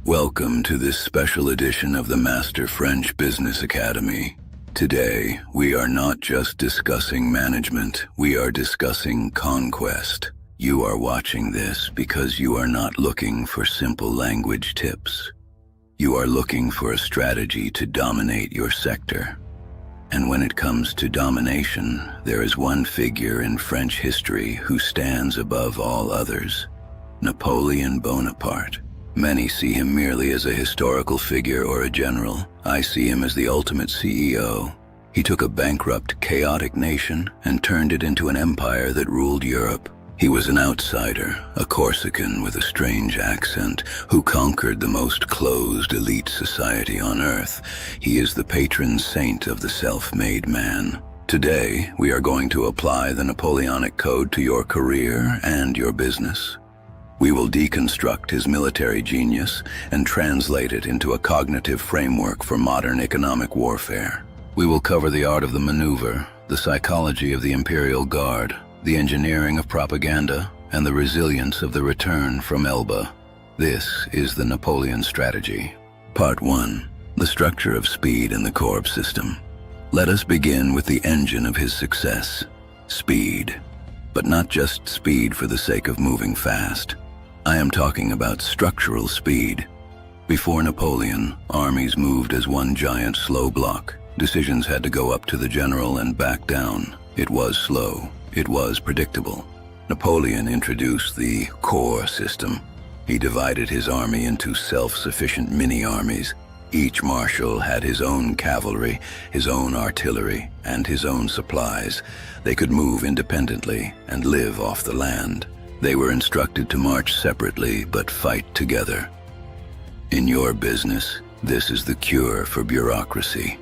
Welcome to this special edition of the Master French Business Academy. Today, we are not just discussing management, we are discussing conquest. You are watching this because you are not looking for simple language tips. You are looking for a strategy to dominate your sector. And when it comes to domination, there is one figure in French history who stands above all others: Napoleon Bonaparte. Many see him merely as a historical figure or a general. I see him as the ultimate CEO. He took a bankrupt, chaotic nation and turned it into an empire that ruled Europe. He was an outsider, a Corsican with a strange accent, who conquered the most closed elite society on earth. He is the patron saint of the self-made man. Today, we are going to apply the Napoleonic Code to your career and your business. We will deconstruct his military genius and translate it into a cognitive framework for modern economic warfare. We will cover the art of the maneuver, the psychology of the Imperial Guard, the engineering of propaganda, and the resilience of the return from Elba. This is the Napoleon Strategy. Part 1. The structure of speed in the Corps system. Let us begin with the engine of his success: speed. But not just speed for the sake of moving fast. I am talking about structural speed. Before Napoleon, armies moved as one giant slow block. Decisions had to go up to the general and back down. It was slow. It was predictable. Napoleon introduced the corps system. He divided his army into self-sufficient mini-armies. Each marshal had his own cavalry, his own artillery, and his own supplies. They could move independently and live off the land. They were instructed to march separately but fight together. In your business, this is the cure for bureaucracy.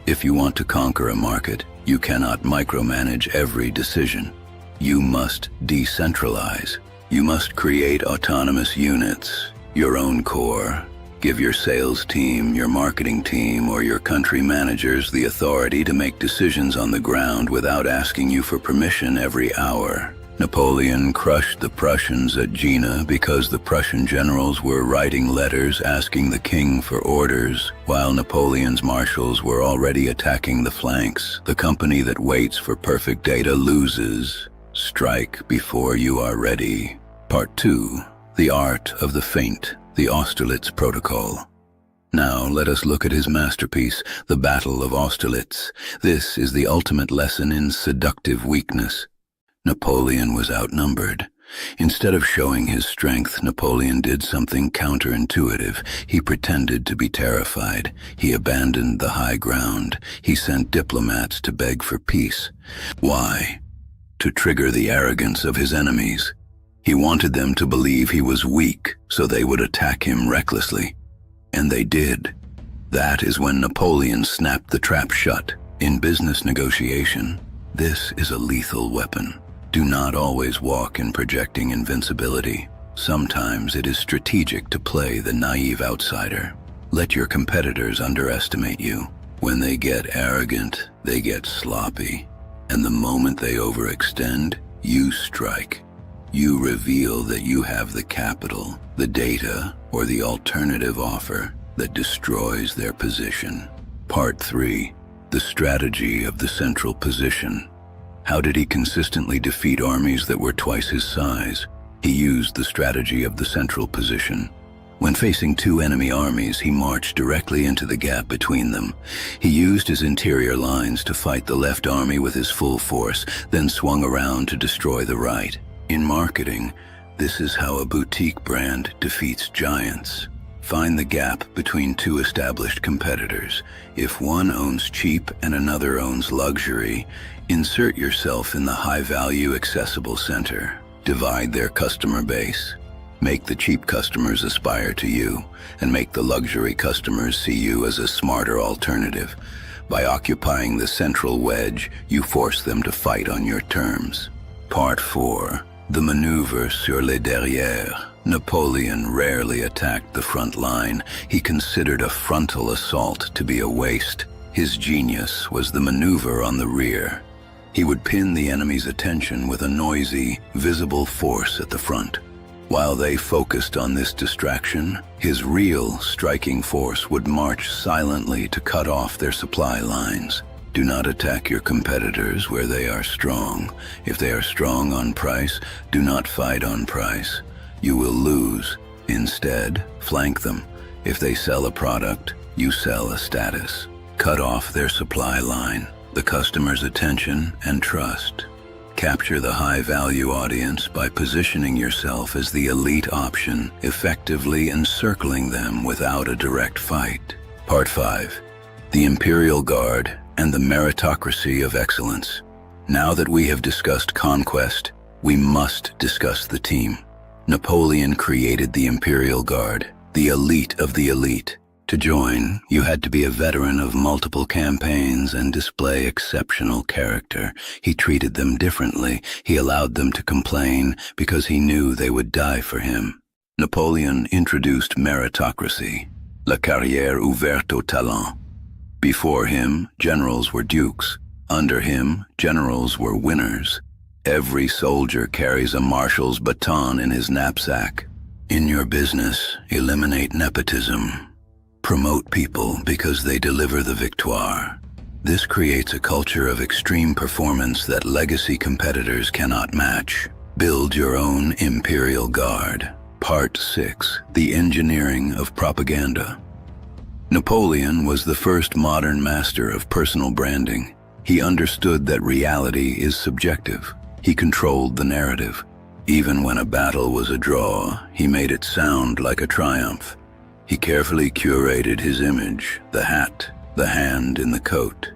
If you want to conquer a market, you cannot micromanage every decision. You must decentralize. You must create autonomous units, your own corps. Give your sales team, your marketing team, or your country managers the authority to make decisions on the ground without asking you for permission every hour. Napoleon crushed the Prussians at Jena because the Prussian generals were writing letters asking the king for orders, while Napoleon's marshals were already attacking the flanks. The company that waits for perfect data loses. Strike before you are ready. Part 2. The art of the feint, the Austerlitz Protocol. Now let us look at his masterpiece, the Battle of Austerlitz. This is the ultimate lesson in seductive weakness. Napoleon was outnumbered. Instead of showing his strength, Napoleon did something counterintuitive. He pretended to be terrified. He abandoned the high ground. He sent diplomats to beg for peace. Why? To trigger the arrogance of his enemies. He wanted them to believe he was weak, so they would attack him recklessly. And they did. That is when Napoleon snapped the trap shut. In business negotiation, this is a lethal weapon. Do not always walk in projecting invincibility. Sometimes it is strategic to play the naive outsider. Let your competitors underestimate you. When they get arrogant, they get sloppy. And the moment they overextend, you strike. You reveal that you have the capital, the data, or the alternative offer that destroys their position. Part 3. The strategy of the central position. How did he consistently defeat armies that were twice his size? He used the strategy of the central position. When facing two enemy armies, he marched directly into the gap between them. He used his interior lines to fight the left army with his full force, then swung around to destroy the right. In marketing, this is how a boutique brand defeats giants. Find the gap between two established competitors. If one owns cheap and another owns luxury, insert yourself in the high-value accessible center. Divide their customer base. Make the cheap customers aspire to you, and make the luxury customers see you as a smarter alternative. By occupying the central wedge, you force them to fight on your terms. Part 4. The maneuver sur les derrières. Napoleon rarely attacked the front line. He considered a frontal assault to be a waste. His genius was the maneuver on the rear. He would pin the enemy's attention with a noisy, visible force at the front. While they focused on this distraction, his real striking force would march silently to cut off their supply lines. Do not attack your competitors where they are strong. If they are strong on price, do not fight on price. You will lose. Instead, flank them. If they sell a product, you sell a status. Cut off their supply line, the customer's attention and trust. Capture the high-value audience by positioning yourself as the elite option, effectively encircling them without a direct fight. Part 5. The Imperial Guard and the Meritocracy of Excellence. Now that we have discussed conquest, we must discuss the team. Napoleon created the Imperial Guard, the elite of the elite. To join, you had to be a veteran of multiple campaigns and display exceptional character. He treated them differently. He allowed them to complain because he knew they would die for him. Napoleon introduced meritocracy, la carrière ouverte au talent. Before him, generals were dukes. Under him, generals were winners. Every soldier carries a marshal's baton in his knapsack. In your business, eliminate nepotism. Promote people because they deliver the victoire. This creates a culture of extreme performance that legacy competitors cannot match. Build your own Imperial Guard. Part 6. The Engineering of Propaganda. Napoleon was the first modern master of personal branding. He understood that reality is subjective. He controlled the narrative. Even when a battle was a draw, he made it sound like a triumph. He carefully curated his image, the hat, the hand in the coat.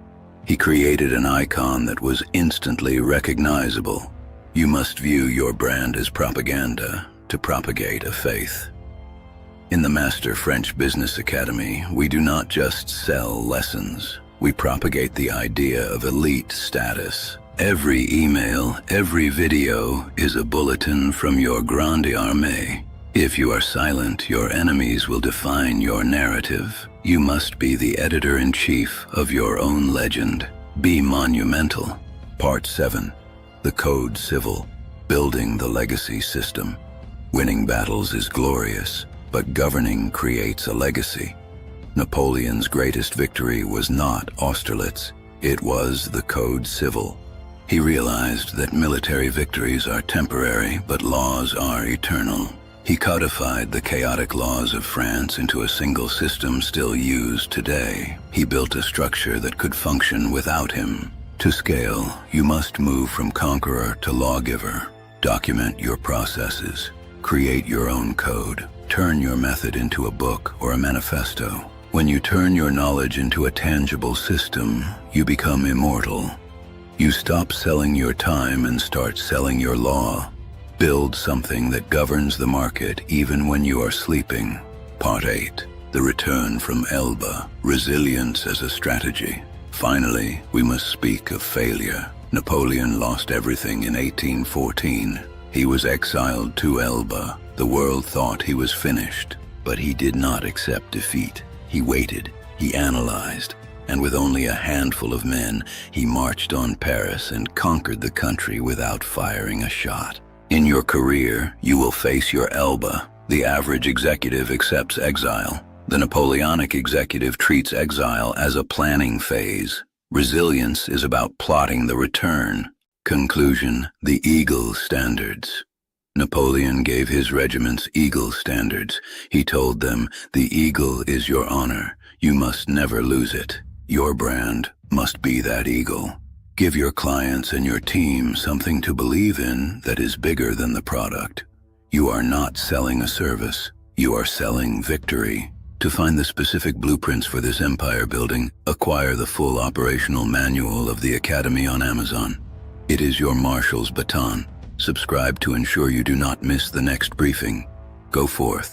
He created an icon that was instantly recognizable. You must view your brand as propaganda to propagate a faith. In the Master French Business Academy, we do not just sell lessons. We propagate the idea of elite status. Every email, every video is a bulletin from your Grande Armée. If you are silent, your enemies will define your narrative. You must be the editor-in-chief of your own legend. Be monumental. Part 7. The Code Civil. Building the legacy system. Winning battles is glorious, but governing creates a legacy. Napoleon's greatest victory was not Austerlitz. It was the Code Civil. He realized that military victories are temporary, but laws are eternal. He codified the chaotic laws of France into a single system still used today. He built a structure that could function without him. To scale, you must move from conqueror to lawgiver. Document your processes. Create your own code. Turn your method into a book or a manifesto. When you turn your knowledge into a tangible system, you become immortal. You stop selling your time and start selling your law. Build something that governs the market even when you are sleeping. Part 8. The Return from Elba. Resilience as a strategy. Finally, we must speak of failure. Napoleon lost everything in 1814. He was exiled to Elba. The world thought he was finished, but he did not accept defeat. He waited, he analyzed, and with only a handful of men, he marched on Paris and conquered the country without firing a shot. In your career, you will face your Elba. The average executive accepts exile. The Napoleonic executive treats exile as a planning phase. Resilience is about plotting the return. Conclusion: the Eagle Standards. Napoleon gave his regiments Eagle Standards. He told them, the eagle is your honor. You must never lose it. Your brand must be that eagle. Give your clients and your team something to believe in that is bigger than the product. You are not selling a service. You are selling victory. To find the specific blueprints for this empire building, acquire the full operational manual of the Academy on Amazon. It is your marshal's baton. Subscribe to ensure you do not miss the next briefing. Go forth.